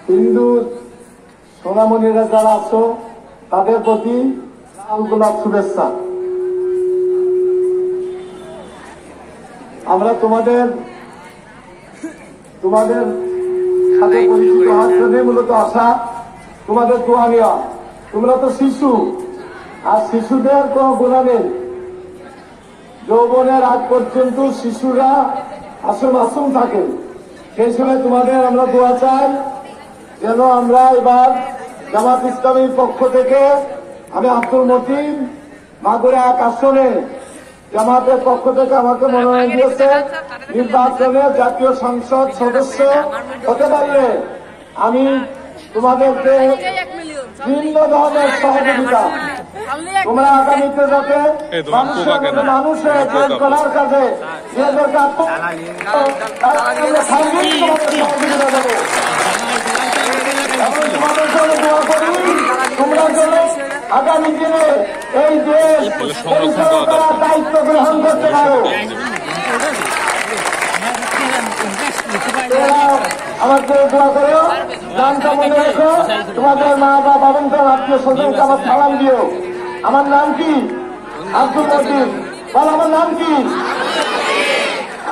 হিন্দু সোনামণিরা যারা আছো তাদের প্রতি লাল গোলাপ শুভেচ্ছা। আমরা তোমাদের সাথে পরিচিত হওয়ার জন্য মূলত আসা, তোমাদের দোয়া নেওয়া। তোমরা তো শিশু, আর শিশুদের কোন গুণা নেই। যৌবনের আগ পর্যন্ত শিশুরা মাসুম থাকে। সেই সময় তোমাদের আমরা দোয়া চাই যেন আমরা এবার জামাত ইসলামীর পক্ষ থেকে আমি আব্দুল মতিন মাগুরা এক আসনে জামাতের পক্ষ থেকে আমাকে মনোনয়ন দিয়েছে। নির্বাচনে জাতীয় সংসদ সদস্য হতে পারলে আমি তোমাদেরকে ভিন্ন ধরনের সহযোগিতা, তোমরা আগামীতে যাতে মানুষের দেশ গড়ার কাজে নিজেদেরকে সহযোগিতা দেবো। তোমাদের জন্য দোয়া করি, তোমরা যেন আগামী দিনে এই দেশ পরিচালনা করার দায়িত্ব গ্রহণ করতে পারো। আমাকে দোয়া করো, নামটা মনে রেখো, তোমাদের মা বাবা বাবনদের আত্মীয় স্বজনকে আমার সালাম দিও। আমার নাম কি? আব্দুল মতিন। বল আমার নাম কি?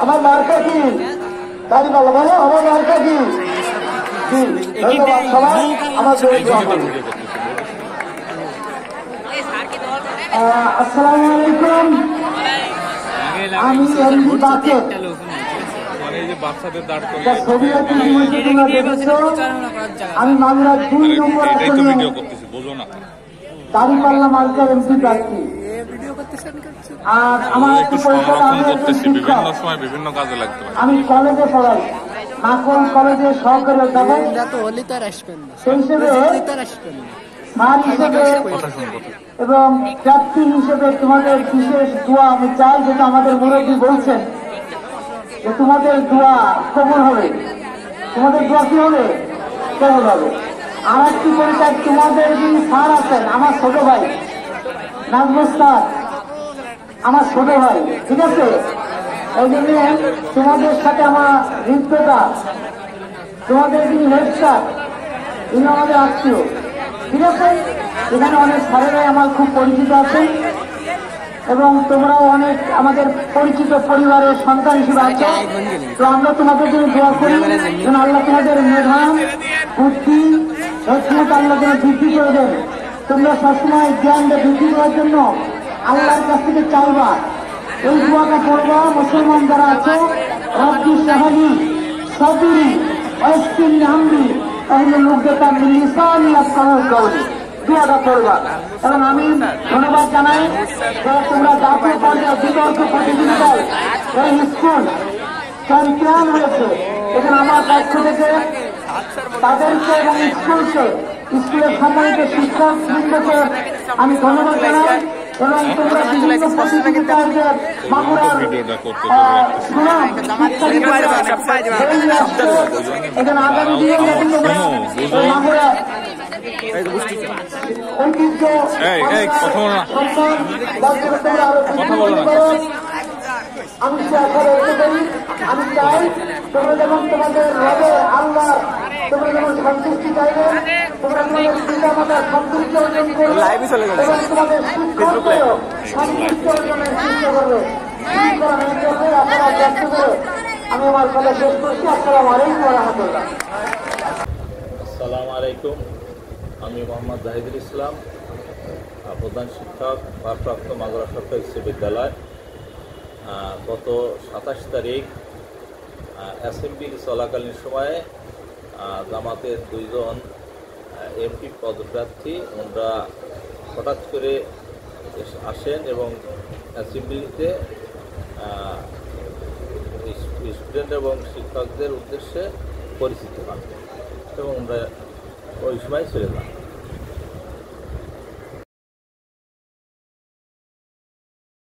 আমার মার্কা কি? তাই বলো, বলো আমার মার্কা কি? ধন্যবাদ সবাই। আমার আসসালামু আলাইকুম। আমি এমডি বাকেট। আমি মাগুরা 2 নম্বর আসনে দাঁড়িপাল্লা মার্কার এমপি প্রার্থী। আর আমার একটু পরিচয়, আমি একজন শিক্ষক, আমি কলেজে পড়াই, মাখন কলেজে সহকারী অধ্যাপক। সেই হিসেবে স্যার হিসেবে এবং প্রার্থী হিসেবে তোমাদের বিশেষ দোয়া আমি চাই, যেটা আমাদের মুরব্বী বলছেন যে তোমাদের দোয়া কবুল হবে। তোমাদের দোয়া কি হবে? কবুল হবে। আর একটি পরিচয়, তোমাদের যিনি স্যার আছেন আমার ছোট ভাই নাজমুল স্যার, আমার ছোট ভাই, ঠিক আছে? এই জন্য তোমাদের সাথে আমার হৃদ্যতা। তোমাদের যিনি হেড স্যার, তিনি আমাদের আত্মীয়, ঠিক আছে? এখানে অনেক স্যারেরাই আমার খুব পরিচিত আছেন এবং তোমরাও অনেক আমাদের পরিচিত পরিবারের সন্তান হিসেবে আছো। তো আমরা তোমাদের জন্য দোয়া করি যেন আল্লাহ তোমাদের মেধা, বুদ্ধি, সক্ষমতা আল্লাহ যেন বৃদ্ধি করে দেন। তোমরা সবসময় জ্ঞানটা বৃদ্ধি করার জন্য আল্লাহর কাছ থেকে চাইবা, এই দোয়াটা করবা। মুসলমান যারা আছো, রব্বি শাহরি সাবিরি ওয়াসকিন আমরি তাহলে লোকটা লিসানি আফকাহুল কাওলি দোয়াটা করবা। এবং আমি ধন্যবাদ জানাই যারা তোমরা জাতীয় পর্যায়ে বিতর্ক প্রতিযোগিতায় এই স্কুল চ্যাম্পিয়ন হয়েছে, এখানে আমার পক্ষ থেকে তাদেরকে এবং স্কুলের সম্মানিত শিক্ষক বৃন্দকে আমি ধন্যবাদ জানাই। এবং তোমরা বিভিন্ন প্রতিযোগিতার যে মাগুরার সুনাম এখানে আগামী দিনে মাগুরা ঐতিহ্য আমি আমি চাই তোমরা যেমন তোমাদের রবে আল্লাহ তোমরা যেমন সন্তুষ্টি চাইবে, তোমরা তোমাদের পিতা মাতার সন্তুষ্টি অর্জন করবে এবং তোমাদের শিক্ষককেও সন্তুষ্টি অর্জনের চেষ্টা করবে। আপনারা চেষ্টা করে আমি আমার কথা শেষ করছি। আসসালামু আলাইকুম ওয়া রাহমাতুল্লাহ। আসসালামু আলাইকুম। আমি মোহাম্মদ জাহিদুল ইসলাম, প্রধান শিক্ষক, ভারপ্রাপ্ত মাগুরা সরকারি বিশ্ববিদ্যালয়। গত 27 তারিখ অ্যাসেম্বলি চলাকালীন সময়ে জামাতের 2 জন এমপি পদপ্রার্থী ওনারা হঠাৎ করে আসেন এবং অ্যাসেম্বলিতে স্টুডেন্ট এবং শিক্ষকদের উদ্দেশ্যে পরিচিত হন এবং ওনারা ওই সময় চলে যান।